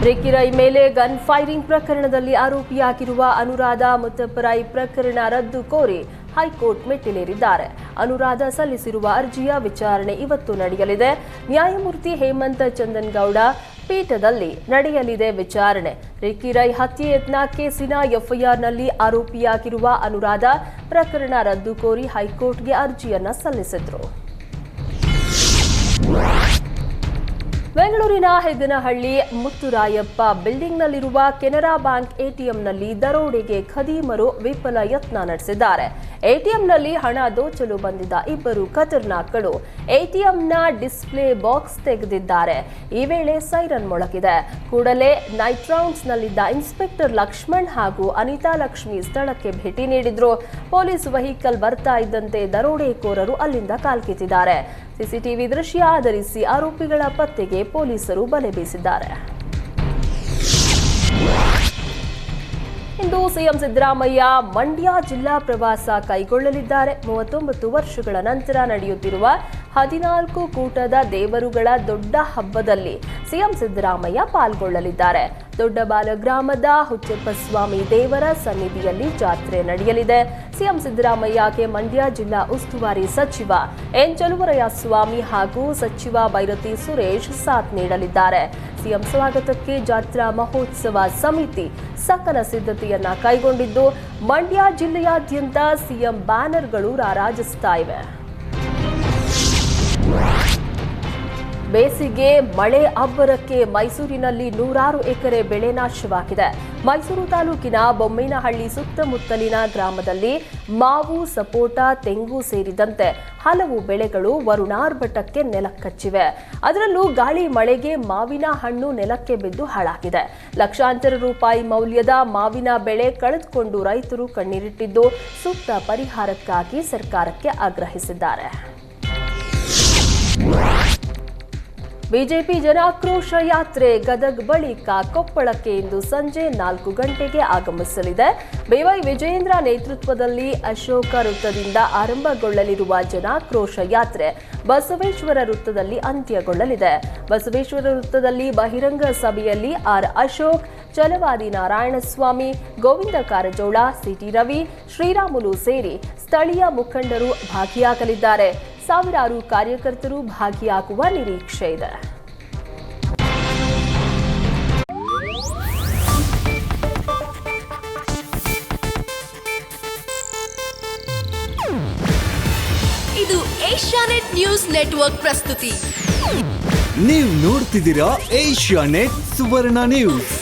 Ricky Rai ಮೇಲೆ gun firing ಪ್ರಕರಣದಲ್ಲಿ ಆರೋಪಿಯಾಗಿರುವ ಅನುರಾಧ ಮುತ್ತಪ್ಪರೈ ಪ್ರಕರಣ ರದ್ದು ಕೋರಿ ಹೈಕೋರ್ಟ್ ಮೆಟ್ಟಿಲೇರಿದ್ದಾರೆ. ಅನುರಾಧ ಸಲ್ಲಿಸಿರುವ ಅರ್ಜಿಯ ವಿಚಾರಣೆ ಇವತ್ತು ನಡೆಯಲಿದೆ. ನ್ಯಾಯಮೂರ್ತಿ ಹೇಮಂತ್ ಚಂದನ್ಗೌಡ ಪೀಠದಲ್ಲಿ ನಡೆಯಲಿದೆ ವಿಚಾರಣೆ. ರಿಕ್ಕಿ ರೈ ಹತ್ಯೆ ಯತ್ನ ಕೇಸಿನ ಎಫ್ಐಆರ್ನಲ್ಲಿ ಆರೋಪಿಯಾಗಿರುವ ಅನುರಾಧ ಪ್ರಕರಣ ರದ್ದು ಕೋರಿ ಹೈಕೋರ್ಟ್ಗೆ ಅರ್ಜಿಯನ್ನ ಸಲ್ಲಿಸಿದ್ರು. ಬೆಂಗಳೂರಿನ ಹೆಗ್ಗನಹಳ್ಳಿ ಮುತ್ತುರಾಯಪ್ಪ ಬಿಲ್ಡಿಂಗ್ನಲ್ಲಿರುವ ಕೆನರಾ ಬ್ಯಾಂಕ್ ಎಟಿಎಂನಲ್ಲಿ ದರೋಡೆಗೆ ಖದೀಮರು ವಿಫಲ ಯತ್ನ ನಡೆಸಿದ್ದಾರೆ. ಎಟಿಎಂನಲ್ಲಿ ಹಣ ದೋಚಲು ಬಂದಿದ್ದ ಇಬ್ಬರು ಖತರ್ನಾಕ್ಗಳು ಎಟಿಎಂನ ಡಿಸ್ಪ್ಲೇ ಬಾಕ್ಸ್ ತೆಗೆದಿದ್ದಾರೆ. ಈ ವೇಳೆ ಸೈರನ್ ಮೊಳಗಿದೆ. ಕೂಡಲೇ ನೈಟ್ ರೌಂಡ್ಸ್ನಲ್ಲಿದ್ದ ಇನ್ಸ್ಪೆಕ್ಟರ್ ಲಕ್ಷ್ಮಣ್ ಹಾಗೂ ಅನಿತಾ ಲಕ್ಷ್ಮಿ ಸ್ಥಳಕ್ಕೆ ಭೇಟಿ ನೀಡಿದ್ರು. ಪೊಲೀಸ್ ವೆಹಿಕಲ್ ಬರ್ತಾ ಇದ್ದಂತೆ ದರೋಡೆಕೋರರು ಅಲ್ಲಿಂದ ಕಾಲ್ಕಿತ್ತಿದ್ದಾರೆ. ಸಿಸಿಟಿವಿ ದೃಶ್ಯ ಆಧರಿಸಿ ಆರೋಪಿಗಳ ಪತ್ತೆಗೆ ಪೊಲೀಸರು ಬಲೆ ಬೀಸಿದ್ದಾರೆ. ಇಂದು ಸಿಎಂ ಸಿದ್ದರಾಮಯ್ಯ ಮಂಡ್ಯ ಜಿಲ್ಲಾ ಪ್ರವಾಸ ಕೈಗೊಳ್ಳಲಿದ್ದಾರೆ. 39 ವರ್ಷಗಳ ನಂತರ ನಡೆಯುತ್ತಿರುವ 14 ಕೂಟದ ದೇವರುಗಳ ದೊಡ್ಡ ಹಬ್ಬದಲ್ಲಿ ಸಿಎಂ ಸಿದ್ದರಾಮಯ್ಯ ಪಾಲ್ಗೊಳ್ಳಲಿದ್ದಾರೆ. ದೊಡ್ಡಬಾಲ ಗ್ರಾಮದ ಹುಚ್ಚಪ್ಪಸ್ವಾಮಿ ದೇವರ ಸನ್ನಿಧಿಯಲ್ಲಿ ಜಾತ್ರೆ ನಡೆಯಲಿದೆ. ಸಿಎಂ ಸಿದ್ದರಾಮಯ್ಯಗೆ ಮಂಡ್ಯ ಜಿಲ್ಲಾ ಉಸ್ತುವಾರಿ ಸಚಿವ ಎನ್ ಚಲುವರಾಯಸ್ವಾಮಿ ಹಾಗೂ ಸಚಿವ ಬೈರತಿ ಸುರೇಶ್ ಸಾಥ್ ನೀಡಲಿದ್ದಾರೆ. ಸಿಎಂ ಸ್ವಾಗತಕ್ಕೆ ಜಾತ್ರಾ ಮಹೋತ್ಸವ ಸಮಿತಿ ಸಕಲ ಸಿದ್ಧತೆಯನ್ನ ಕೈಗೊಂಡಿದ್ದು ಮಂಡ್ಯ ಜಿಲ್ಲೆಯಾದ್ಯಂತ ಸಿಎಂ ಬ್ಯಾನರ್ಗಳು ರಾರಾಜಿಸ್ತಾ ಇವೆ. ಬೇಸಿಗೆ ಮಳೆ ಅಬ್ಬರಕ್ಕೆ ಮೈಸೂರಿನಲ್ಲಿ 100 ಎಕರೆ ಬೆಳೆ ನಾಶವಾಗಿದೆ. ಮೈಸೂರು ತಾಲೂಕಿನ ಬೊಮ್ಮೇನಹಳ್ಳಿ ಸುತ್ತಮುತ್ತಲಿನ ಗ್ರಾಮದಲ್ಲಿ ಮಾವು, ಸಪೋಟ, ತೆಂಗು ಸೇರಿದಂತೆ ಹಲವು ಬೆಳೆಗಳು ವರುಣಾರ್ಭಟಕ್ಕೆ ನೆಲಕ್ಕಚ್ಚಿವೆ. ಅದರಲ್ಲೂ ಗಾಳಿ ಮಳೆಗೆ ಮಾವಿನ ಹಣ್ಣು ನೆಲಕ್ಕೆ ಬಿದ್ದು ಹಾಳಾಗಿದೆ. ಲಕ್ಷಾಂತರ ರೂಪಾಯಿ ಮೌಲ್ಯದ ಮಾವಿನ ಬೆಳೆ ಕಳೆದುಕೊಂಡು ರೈತರು ಕಣ್ಣೀರಿಟ್ಟಿದ್ದು ಸೂಕ್ತ ಪರಿಹಾರಕ್ಕಾಗಿ ಸರ್ಕಾರಕ್ಕೆ ಆಗ್ರಹಿಸಿದ್ದಾರೆ. ಬಿಜೆಪಿ ಜನಾಕ್ರೋಶ ಯಾತ್ರೆ ಗದಗ ಬಳಿಕ ಕೊಪ್ಪಳಕ್ಕೆ ಇಂದು ಸಂಜೆ 4 ಗಂಟೆಗೆ ಆಗಮಿಸಲಿದೆ. ಬಿವೈ ವಿಜಯೇಂದ್ರ ನೇತೃತ್ವದಲ್ಲಿ ಅಶೋಕ ವೃತ್ತದಿಂದ ಆರಂಭಗೊಳ್ಳಲಿರುವ ಜನಾಕ್ರೋಶ ಯಾತ್ರೆ ಬಸವೇಶ್ವರ ವೃತ್ತದಲ್ಲಿ ಅಂತ್ಯಗೊಳ್ಳಲಿದೆ. ಬಸವೇಶ್ವರ ವೃತ್ತದಲ್ಲಿ ಬಹಿರಂಗ ಸಭೆಯಲ್ಲಿ ಆರ್ ಅಶೋಕ್, ಛಲವಾದಿ ನಾರಾಯಣಸ್ವಾಮಿ, ಗೋವಿಂದ ಕಾರಜೋಳ, ಸಿಟಿ ರವಿ, ಶ್ರೀರಾಮುಲು ಸೇರಿ ಸ್ಥಳೀಯ ಮುಖಂಡರು ಭಾಗಿಯಾಗಲಿದ್ದಾರೆ. ಸಾವಿರಾರು ಕಾರ್ಯಕರ್ತರು ಭಾಗಿಯಾಗುವ ನಿರೀಕ್ಷೆ ಇದೆ. ಇದು ಏಷ್ಯಾನೆಟ್ ನ್ಯೂಸ್ ನೆಟ್ವರ್ಕ್ ಪ್ರಸ್ತುತಿ. ನೀವು ನೋಡ್ತಿದ್ದೀರಾ ಏಷ್ಯಾನೆಟ್ ಸುವರ್ಣ ನ್ಯೂಸ್.